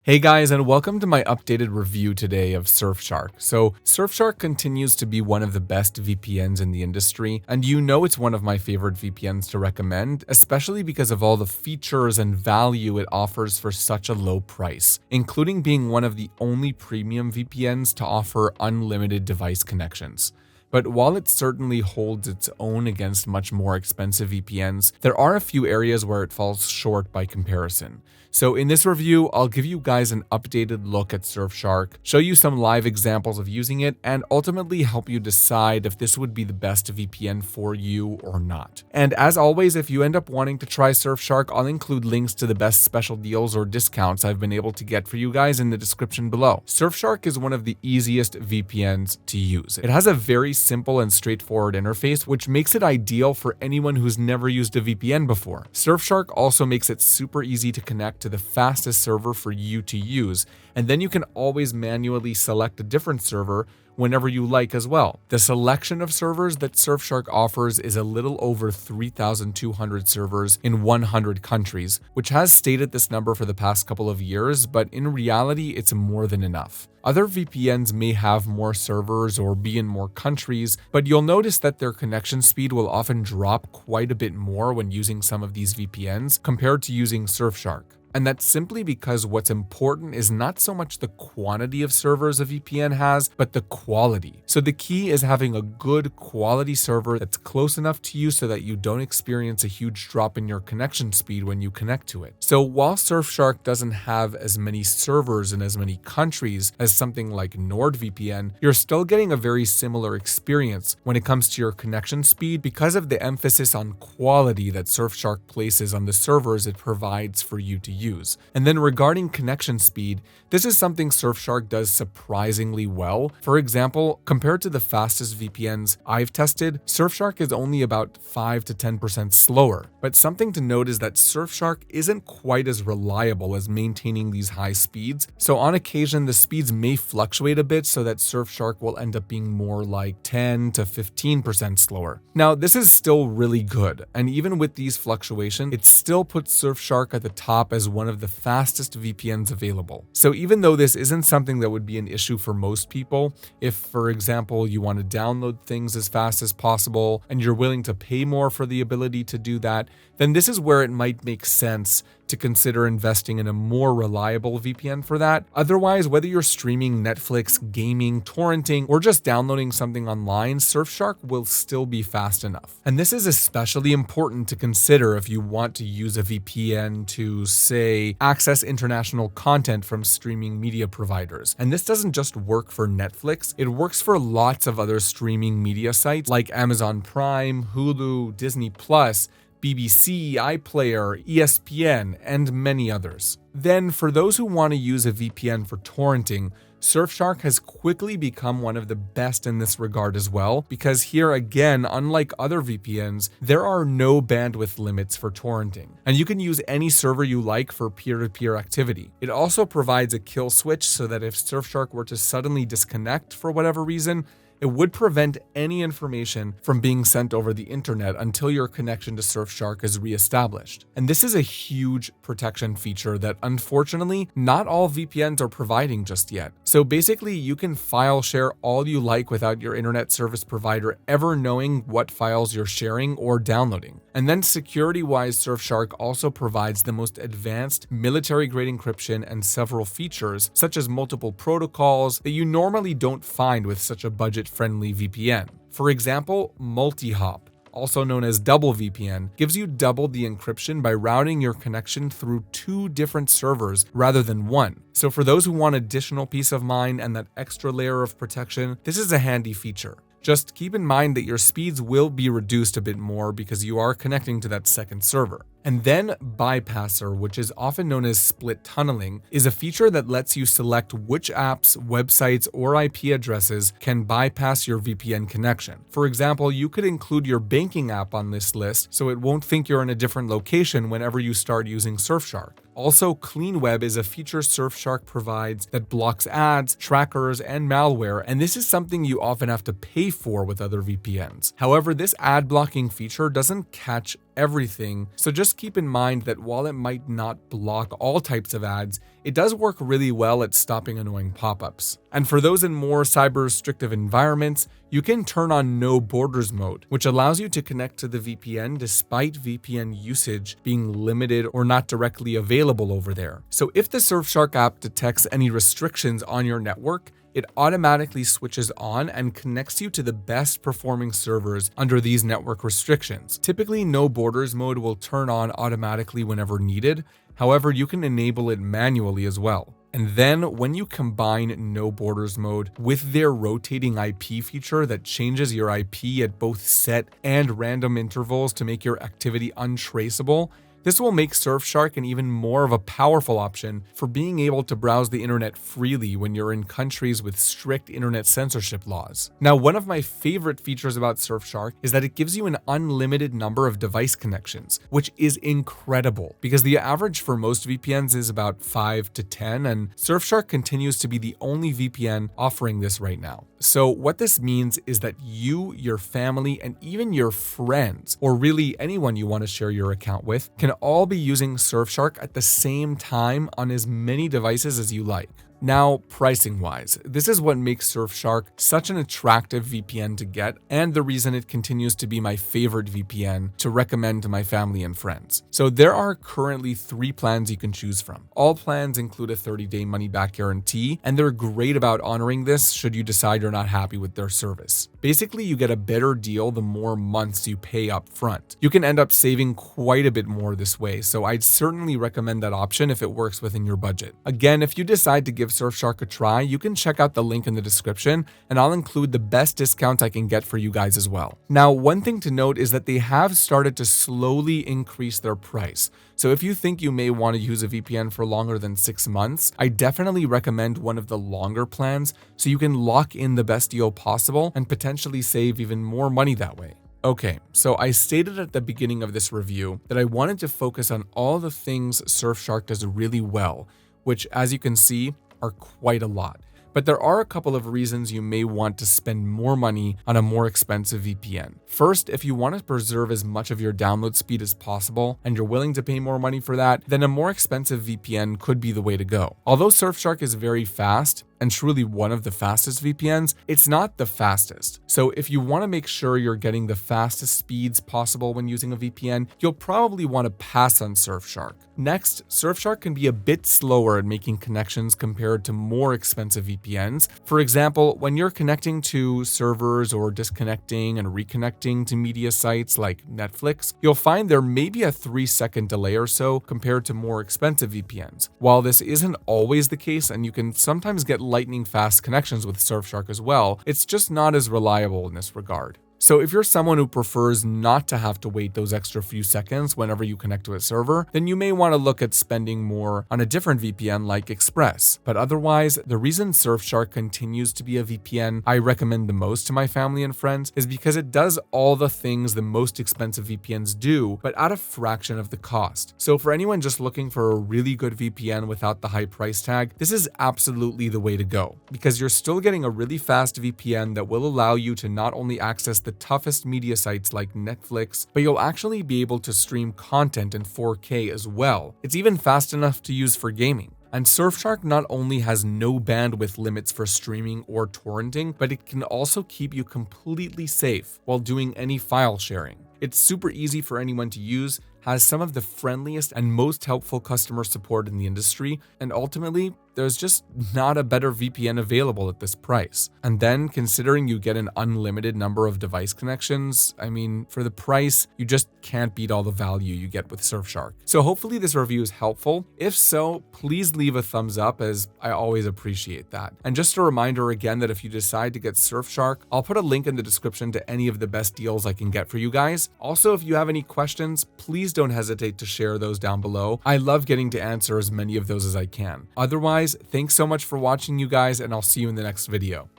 Hey guys, and welcome to my updated review today of Surfshark. So, Surfshark continues to be one of the best VPNs in the industry, and you know it's one of my favorite VPNs to recommend, especially because of all the features and value it offers for such a low price, including being one of the only premium VPNs to offer unlimited device connections. But while it certainly holds its own against much more expensive VPNs, there are a few areas where it falls short by comparison. So in this review, I'll give you guys an updated look at Surfshark, show you some live examples of using it, and ultimately help you decide if this would be the best VPN for you or not. And as always, if you end up wanting to try Surfshark, I'll include links to the best special deals or discounts I've been able to get for you guys in the description below. Surfshark is one of the easiest VPNs to use. It has a very simple and straightforward interface, which makes it ideal for anyone who's never used a VPN before. Surfshark also makes it super easy to connect to the fastest server for you to use, and then you can always manually select a different server whenever you like as well. The selection of servers that Surfshark offers is a little over 3,200 servers in 100 countries, which has stayed at this number for the past couple of years, but in reality, it's more than enough. Other VPNs may have more servers or be in more countries, but you'll notice that their connection speed will often drop quite a bit more when using some of these VPNs compared to using Surfshark. And that's simply because what's important is not so much the quantity of servers a VPN has, but the quality. So the key is having a good quality server that's close enough to you so that you don't experience a huge drop in your connection speed when you connect to it. So while Surfshark doesn't have as many servers in as many countries as something like NordVPN, you're still getting a very similar experience when it comes to your connection speed because of the emphasis on quality that Surfshark places on the servers it provides for you to use. And then regarding connection speed, this is something Surfshark does surprisingly well. For example, compared to the fastest VPNs I've tested, Surfshark is only about 5 to 10% slower. But something to note is that Surfshark isn't quite as reliable as maintaining these high speeds. So on occasion, the speeds may fluctuate a bit so that Surfshark will end up being more like 10 to 15% slower. Now, this is still really good. And even with these fluctuations, it still puts Surfshark at the top as one of the fastest VPNs available. So even though this isn't something that would be an issue for most people, if, for example, you want to download things as fast as possible and you're willing to pay more for the ability to do that, then this is where it might make sense to consider investing in a more reliable VPN for that. Otherwise, whether you're streaming Netflix, gaming, torrenting, or just downloading something online, Surfshark will still be fast enough. And this is especially important to consider if you want to use a VPN to, say, access international content from streaming media providers. And this doesn't just work for Netflix, it works for lots of other streaming media sites like Amazon Prime, Hulu, Disney+, BBC, iPlayer, ESPN, and many others. Then, for those who want to use a VPN for torrenting, Surfshark has quickly become one of the best in this regard as well, because here again, unlike other VPNs, there are no bandwidth limits for torrenting, and you can use any server you like for peer-to-peer activity. It also provides a kill switch so that if Surfshark were to suddenly disconnect for whatever reason, it would prevent any information from being sent over the internet until your connection to Surfshark is reestablished. And this is a huge protection feature that unfortunately not all VPNs are providing just yet. So basically, you can file share all you like without your internet service provider ever knowing what files you're sharing or downloading. And then security-wise, Surfshark also provides the most advanced military-grade encryption and several features, such as multiple protocols that you normally don't find with such a budget-friendly VPN. For example, multi-hop, also known as double VPN, gives you double the encryption by routing your connection through 2 different servers rather than one. So for those who want additional peace of mind and that extra layer of protection, this is a handy feature. Just keep in mind that your speeds will be reduced a bit more because you are connecting to that second server. And then Bypasser, which is often known as split tunneling, is a feature that lets you select which apps, websites, or IP addresses can bypass your VPN connection. For example, you could include your banking app on this list so it won't think you're in a different location whenever you start using Surfshark. Also, Clean Web is a feature Surfshark provides that blocks ads, trackers, and malware, and this is something you often have to pay for with other VPNs. However, this ad blocking feature doesn't catch everything. So just keep in mind that while it might not block all types of ads, it does work really well at stopping annoying pop-ups. And for those in more cyber-restrictive environments, you can turn on No Borders mode, which allows you to connect to the VPN despite VPN usage being limited or not directly available over there. So if the Surfshark app detects any restrictions on your network, it automatically switches on and connects you to the best performing servers under these network restrictions. Typically, No Borders mode will turn on automatically whenever needed. However, you can enable it manually as well. And then when you combine No Borders mode with their rotating IP feature that changes your IP at both set and random intervals to make your activity untraceable, this will make Surfshark an even more of a powerful option for being able to browse the internet freely when you're in countries with strict internet censorship laws. Now, one of my favorite features about Surfshark is that it gives you an unlimited number of device connections, which is incredible because the average for most VPNs is about 5 to 10, and Surfshark continues to be the only VPN offering this right now. So what this means is that you, your family, and even your friends, or really anyone you want to share your account with, can all be using Surfshark at the same time on as many devices as you like. Now, pricing-wise, this is what makes Surfshark such an attractive VPN to get, and the reason it continues to be my favorite VPN to recommend to my family and friends. So there are currently 3 plans you can choose from. All plans include a 30-day money-back guarantee, and they're great about honoring this should you decide you're not happy with their service. Basically, you get a better deal the more months you pay up front. You can end up saving quite a bit more this way, so I'd certainly recommend that option if it works within your budget. Again, if you decide to give Surfshark a try, you can check out the link in the description, and I'll include the best discount I can get for you guys as well. Now, one thing to note is that they have started to slowly increase their price. So if you think you may want to use a VPN for longer than 6 months, I definitely recommend one of the longer plans so you can lock in the best deal possible and potentially save even more money that way. Okay, so I stated at the beginning of this review that I wanted to focus on all the things Surfshark does really well, which, as you can see, are quite a lot. But there are a couple of reasons you may want to spend more money on a more expensive VPN. First, if you want to preserve as much of your download speed as possible and you're willing to pay more money for that, then a more expensive VPN could be the way to go. Although Surfshark is very fast, and truly one of the fastest VPNs, it's not the fastest. So if you want to make sure you're getting the fastest speeds possible when using a VPN, you'll probably want to pass on Surfshark. Next, Surfshark can be a bit slower at making connections compared to more expensive VPNs. For example, when you're connecting to servers or disconnecting and reconnecting to media sites like Netflix, you'll find there may be a 3-second delay or so compared to more expensive VPNs. While this isn't always the case, and you can sometimes get lightning fast connections with Surfshark as well, it's just not as reliable in this regard. So if you're someone who prefers not to have to wait those extra few seconds whenever you connect to a server, then you may want to look at spending more on a different VPN like Express. But otherwise, the reason Surfshark continues to be a VPN I recommend the most to my family and friends is because it does all the things the most expensive VPNs do, but at a fraction of the cost. So for anyone just looking for a really good VPN without the high price tag, this is absolutely the way to go, because you're still getting a really fast VPN that will allow you to not only access the toughest media sites like Netflix, but you'll actually be able to stream content in 4K as well. It's even fast enough to use for gaming. And Surfshark not only has no bandwidth limits for streaming or torrenting, but it can also keep you completely safe while doing any file sharing. It's super easy for anyone to use, has some of the friendliest and most helpful customer support in the industry, and ultimately, there's just not a better VPN available at this price. And then, considering you get an unlimited number of device connections, I mean, for the price, you just can't beat all the value you get with Surfshark. So hopefully this review is helpful. If so, please leave a thumbs up, as I always appreciate that. And just a reminder again that if you decide to get Surfshark, I'll put a link in the description to any of the best deals I can get for you guys. Also, if you have any questions, please don't hesitate to share those down below. I love getting to answer as many of those as I can. Otherwise, thanks so much for watching, you guys, and I'll see you in the next video.